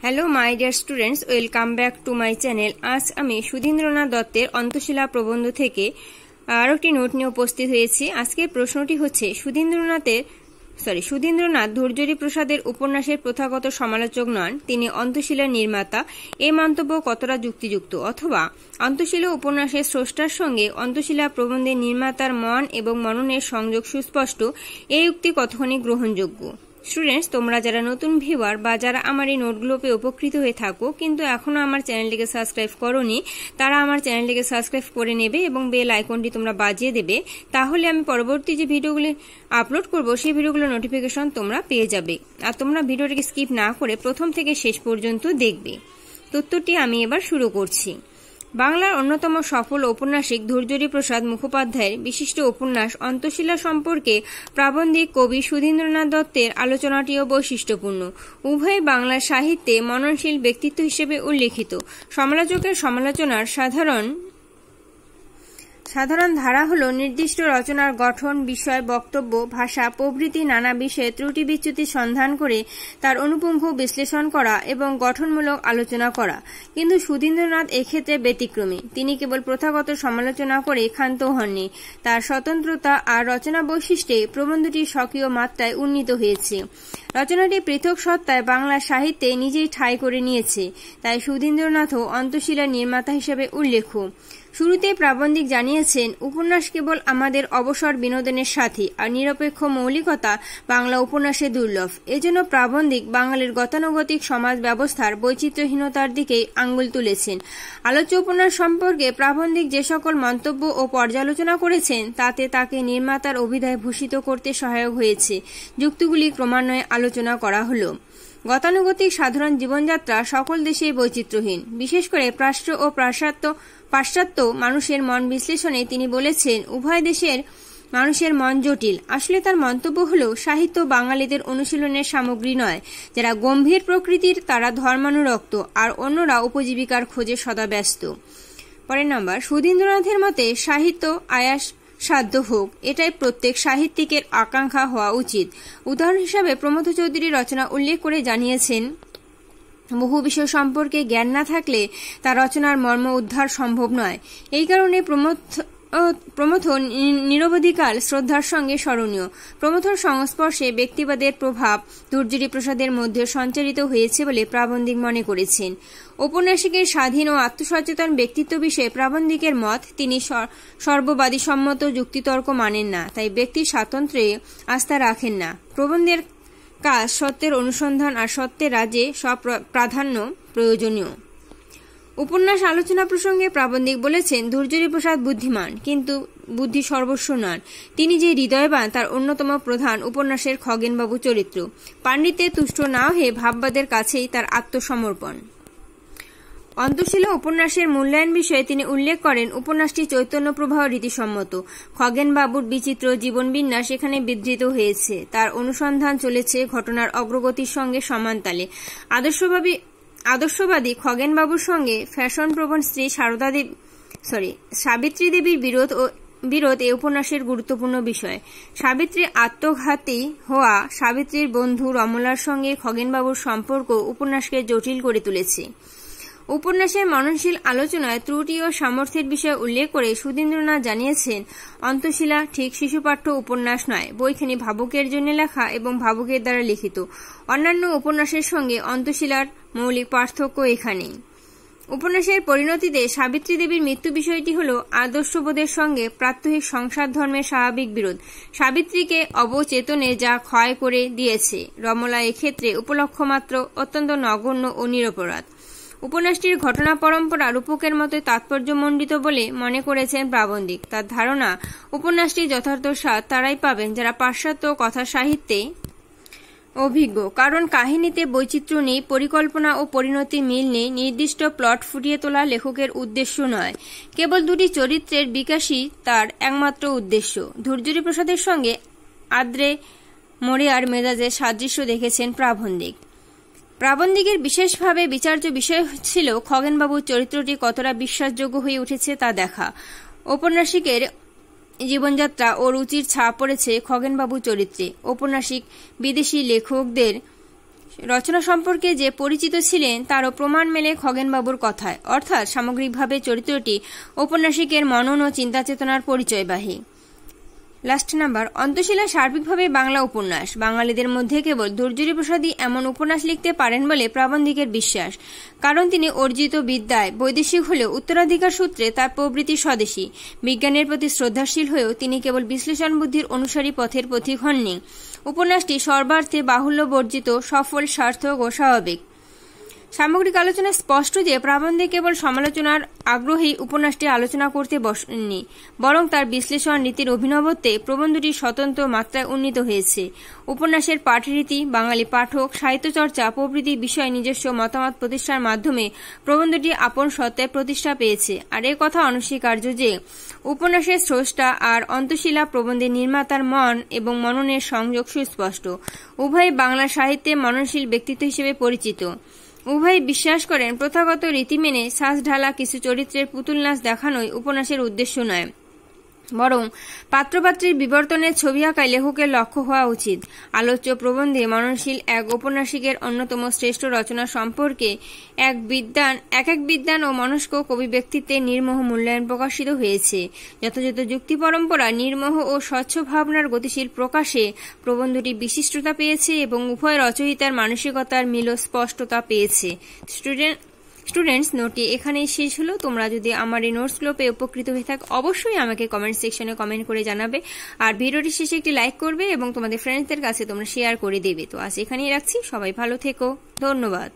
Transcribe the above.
Hello my dear students, welcome back to my channel. আজ আমি সুধীন্দ্রনাথ দত্তের অন্তশীলা প্রবন্ধ থেকে আরও একটি নোট নিয়ে উপস্থিত হয়েছি। আজকের প্রশ্নটি হচ্ছে সুধীন্দ্রনাথ ধৈর্যরী প্রসাদের উপন্যাসের প্রথাগত সমালোচক নন, তিনি অন্তশীলার নির্মাতা। এই মন্তব্য কতটা যুক্তিযুক্ত? অথবা অন্তশীলা উপন্যাসের স্রষ্টার সঙ্গে অন্তশীলা প্রবন্ধের নির্মাতার মন এবং মননের সংযোগ সুস্পষ্ট, এই উক্তি কতখানি গ্রহণযোগ্য? স্টুডেন্টস, তোমরা যারা নতুন ভিউয়ার বা যারা আমার এই নোটগুলো পেয়ে উপকৃত হয়ে থাকো কিন্তু এখনো আমার চ্যানেলটিকে সাবস্ক্রাইব করোনি, তারা আমার চ্যানেলটিকে সাবস্ক্রাইব করে নেবে এবং বেল আইকনটি তোমরা বাজিয়ে দেবে। তাহলে আমি পরবর্তী যে ভিডিওগুলি আপলোড করব সেই ভিডিওগুলোর নোটিফিকেশন তোমরা পেয়ে যাবে। আর তোমরা ভিডিওটিকে স্কিপ না করে প্রথম থেকে শেষ পর্যন্ত দেখবে। তথ্যটি আমি এবার শুরু করছি। বাংলার অন্যতম সফল ঔপন্যাসিক ধৈর্যরী প্রসাদ মুখোপাধ্যায়ের বিশিষ্ট উপন্যাস অন্তশীলা সম্পর্কে প্রাবন্ধিক কবি সুধীন্দ্রনাথ দত্তের আলোচনাটিও বৈশিষ্ট্যপূর্ণ। উভয় বাংলা সাহিত্যে মননশীল ব্যক্তিত্ব হিসেবে উল্লেখিত। সমালোচকের সমালোচনার সাধারণ ধারা হল নির্দিষ্ট রচনার গঠন, বিষয়, বক্তব্য, ভাষা প্রভৃতি নানা বিষয়ে ত্রুটি বিচ্যুতি সন্ধান করে তার অনুপুঙ্খ বিশ্লেষণ করা এবং গঠনমূলক আলোচনা করা। কিন্তু সুধীন্দ্রনাথ এক্ষেত্রে ব্যতিক্রমী। তিনি কেবল প্রথাগত সমালোচনা করে ক্ষান্ত হননি। তার স্বতন্ত্রতা আর রচনা বৈশিষ্ট্যে প্রবন্ধটি স্বকীয় মাত্রায় উন্নীত হয়েছে। রচনাটি পৃথক সত্তায় বাংলা সাহিত্যে নিজেই ঠাঁই করে নিয়েছে। তাই সুধীন্দ্রনাথও অন্তশীলার নির্মাতা হিসেবে উল্লেখ্য। শুরুতে প্রাবন্ধিক জানিয়েছেন, উপন্যাস কেবল আমাদের অবসর বিনোদনের সাথী, আর নিরপেক্ষ মৌলিকতা বাংলা উপন্যাসে দুর্লভ। এজন্য প্রাবন্ধিক বাঙালির গতানুগতিক সমাজ ব্যবস্থার বৈচিত্র্যহীনতার দিকেই আঙ্গুল তুলেছেন। আলোচ্য উপন্যাস সম্পর্কে প্রাবন্ধিক যে সকল মন্তব্য ও পর্যালোচনা করেছেন তাতে তাকে নির্মাতার অভিধায় ভূষিত করতে সহায়ক হয়েছে। যুক্তিগুলি ক্রমান্বয়ে আলোচনা করা হলো। গতানুগতিক সাধারণ জীবনযাত্রা সকল দেশেই বৈচিত্র্যহীন। বিশেষ করে প্রাচ্য ও পাশ্চাত্য মানুষের মন বিশ্লেষণে তিনি বলেছেন, উভয় দেশের মানুষের মন জটিল। আসলে তার মন্তব্য হল, সাহিত্য বাঙালিদের অনুশীলনের সামগ্রী নয়। যারা গম্ভীর প্রকৃতির তারা ধর্মানুরক্ত, আর অন্যরা উপজীবিকার খোঁজে সদা ব্যস্ত। পরের নাম্বার, সুধীন্দ্রনাথের মতে সাহিত্য আয়াস সাধ্য হোক, এটাই প্রত্যেক সাহিত্যিকের আকাঙ্ক্ষা হওয়া উচিত। উদাহরণ হিসাবে প্রমথ চৌধুরীর রচনা উল্লেখ করে জানিয়েছেন, বহু বিষয় সম্পর্কে জ্ঞান না থাকলে তার রচনার মর্ম উদ্ধার সম্ভব নয়। এই কারণে প্রমথ নিরবধিকাল শ্রদ্ধার সঙ্গে স্মরণীয়। প্রমথর সংস্পর্শে ব্যক্তিবাদের প্রভাব ধৈর্যরী প্রসাদের মধ্যে সঞ্চারিত হয়েছে বলে প্রাবন্ধিক মনে করেছেন। ঔপন্যাসিকের স্বাধীন ও আত্মসচেতন ব্যক্তিত্ব বিষয়ে প্রাবন্ধিকের মত, তিনি সর্ববাদীসম্মত যুক্তিতর্ক মানেন না, তাই ব্যক্তির স্বাতন্ত্র্যে আস্থা রাখেন না। প্রবন্ধের কাজ সত্যের অনুসন্ধান, আর সত্যের রাজ্যে সব প্রাধান্য প্রয়োজনীয়। উপন্যাস আলোচনা প্রসঙ্গে প্রাবন্ধিক বলেছেন, ধৈর্যরী প্রসাদ বুদ্ধিমান, কিন্তু বুদ্ধি সর্বস্ব নন। তিনি যে হৃদয়বান তার অন্যতম প্রধান উপন্যাসের খগেনবাবু চরিত্র। পাণ্ডিত্যে তুষ্ট না হয়ে ভাববাদের কাছেই তার আত্মসমর্পণ। অন্তশীলা উপন্যাসের মূল্যায়ন বিষয়ে তিনি উল্লেখ করেন, উপন্যাসটি চৈতন্য প্রবাহ রীতিসম্মত। খগেনবাবুর বিচিত্র জীবনবিন্যাস এখানে বিধৃত হয়েছে। তার অনুসন্ধান চলেছে ঘটনার অগ্রগতির সঙ্গে সমানতালে। আদর্শবাদী খগেনবাবুর সঙ্গে ফ্যাশনপ্রবণ স্ত্রী সাবিত্রী দেবীর বিরোধ এই উপন্যাসের গুরুত্বপূর্ণ বিষয়। সাবিত্রীর আত্মঘাতী হওয়া সাবিত্রীর বন্ধু রমলার সঙ্গে খগেনবাবুর সম্পর্ক উপন্যাসকে জটিল করে তুলেছে। উপন্যাসের মননশীল আলোচনায় ত্রুটি ও সামর্থ্যের বিষয় উল্লেখ করে সুধীন্দ্রনাথ জানিয়েছেন, অন্তশীলা ঠিক শিশুপাঠ্য উপন্যাস নয়। বইখানি ভাবুকের জন্য লেখা এবং ভাবুকের দ্বারা লিখিত। অন্যান্য উপন্যাসের সঙ্গে অন্তশীলার মৌলিক পার্থক্য এখানেই। উপন্যাসের পরিণতিতে সাবিত্রী দেবীর মৃত্যু বিষয়টি হল আদর্শবোধের সঙ্গে প্রাত্যহিক সংসার ধর্মের স্বাভাবিক বিরোধ। সাবিত্রীকে অবচেতনে যা ক্ষয় করে দিয়েছে, রমলা এক্ষেত্রে উপলক্ষ মাত্র, অত্যন্ত নগণ্য ও নিরপরাধ। উপন্যাসটির ঘটনা পরম্পরা রূপকের মতোই তাৎপর্যমণ্ডিত বলে মনে করেছেন প্রাবন্ধিক। তার ধারণা, উপন্যাসটির যথার্থ স্বাদ তারাই পাবেন যারা পাশ্চাত্য কথা সাহিত্যে অভিজ্ঞ। কারণ কাহিনীতে বৈচিত্র্য নেই, পরিকল্পনা ও পরিণতি মিল নেই, নির্দিষ্ট প্লট ফুটিয়ে তোলা লেখকের উদ্দেশ্য নয়। কেবল দুটি চরিত্রের বিকাশই তার একমাত্র উদ্দেশ্য। ধৈর্যরী প্রসাদের সঙ্গে আদ্রে মরিয়ার মেজাজের সাদৃশ্য দেখেছেন প্রাবন্ধিকের বিশেষভাবে বিচার্য বিষয় ছিল খগেনবাবুর চরিত্রটি কতটা বিশ্বাসযোগ্য হয়ে উঠেছে তা দেখা। ঔপন্যাসিকের জীবনযাত্রা ও রুচির ছাপ পড়েছে খগেনবাবু চরিত্রে। ঔপন্যাসিক বিদেশি লেখকদের রচনা সম্পর্কে যে পরিচিত ছিলেন তারও প্রমাণ মেলে খগেনবাবুর কথায়, অর্থাৎ সামগ্রিকভাবে চরিত্রটি ঔপন্যাসিকের মনন ও চিন্তাচেতনার পরিচয়বাহী। লাস্ট নাম্বার, অন্তশীলা সার্বিকভাবে বাংলা উপন্যাস। বাঙালিদের মধ্যে কেবল দুর্জনী প্রসাদী এমন উপন্যাস লিখতে পারেন বলে প্রাবন্ধিকের বিশ্বাস, কারণ তিনি অর্জিত বিদ্যায় বৈদেশিক হলেও উত্তরাধিকার সূত্রে তার প্রবৃত্তি স্বদেশী। বিজ্ঞানের প্রতি শ্রদ্ধাশীল হয়েও তিনি কেবল বিশ্লেষণ বুদ্ধির অনুসারী পথের পথিক হননি। উপন্যাসটি সর্বার্থে বাহুল্য বর্জিত, সফল, সার্থক ও স্বাভাবিক। সামগ্রিক আলোচনায় স্পষ্ট যে প্রাবন্ধিক কেবল সমালোচনার আগ্রহেই উপন্যাসটি আলোচনা করতে বসেননি, বরং তার বিশ্লেষণ রীতির অভিনবত্বে প্রবন্ধটি স্বতন্ত্র মাত্রায় উন্নীত হয়েছে। উপন্যাসের পাঠরীতি, বাঙালি পাঠক, সাহিত্যচর্চা প্রভৃতি বিষয়ে নিজস্ব মতামত প্রতিষ্ঠার মাধ্যমে প্রবন্ধটি আপন সত্তায় প্রতিষ্ঠা পেয়েছে। আর এ কথা অনস্বীকার্য যে উপন্যাসের স্রষ্টা আর অন্তশীলা প্রবন্ধের নির্মাতার মন এবং মননের সংযোগ সুস্পষ্ট। উভয় বাংলা সাহিত্যে মননশীল ব্যক্তিত্ব হিসেবে পরিচিত। উভয় বিশ্বাস করেন প্রথাগত রীতি মেনে সাজ ঢালা কিছু চরিত্রের পুতুল নাচ দেখানোই উপন্যাসের উদ্দেশ্য নয়, বরং পাত্রপাত্রীর বিবর্তনের ছবি আঁকায় লেখকের লক্ষ্য হওয়া উচিত। আলোচ্য প্রবন্ধে মননশীল এক ঔপন্যাসিকের অন্যতম শ্রেষ্ঠ রচনা সম্পর্কে এক বিদ্বান ও মনস্ক কবি ব্যক্তিত্বের নির্মোহ মূল্যায়ন প্রকাশিত হয়েছে। যথাযথ যুক্তি পরম্পরা, নির্মোহ ও স্বচ্ছ ভাবনার গতিশীল প্রকাশে প্রবন্ধটি বিশিষ্টতা পেয়েছে এবং উভয় রচয়িতার মানসিকতার মিল স্পষ্টতা পেয়েছে। স্টুডেন্টস, নোটটি এখানেই শেষ হলো। তোমরা যদি আমার এই নোটসগুলো পেয়ে উপকৃত হয়ে থাকো অবশ্যই আমাকে কমেন্ট সেকশনে কমেন্ট করে জানাবে, আর ভিডিওটি শেষে একটি লাইক করবে এবং তোমাদের ফ্রেন্ডসদের কাছে তোমরা শেয়ার করে দেবে। তো আজ এখানেই রাখছি, সবাই ভালো থেকো, ধন্যবাদ।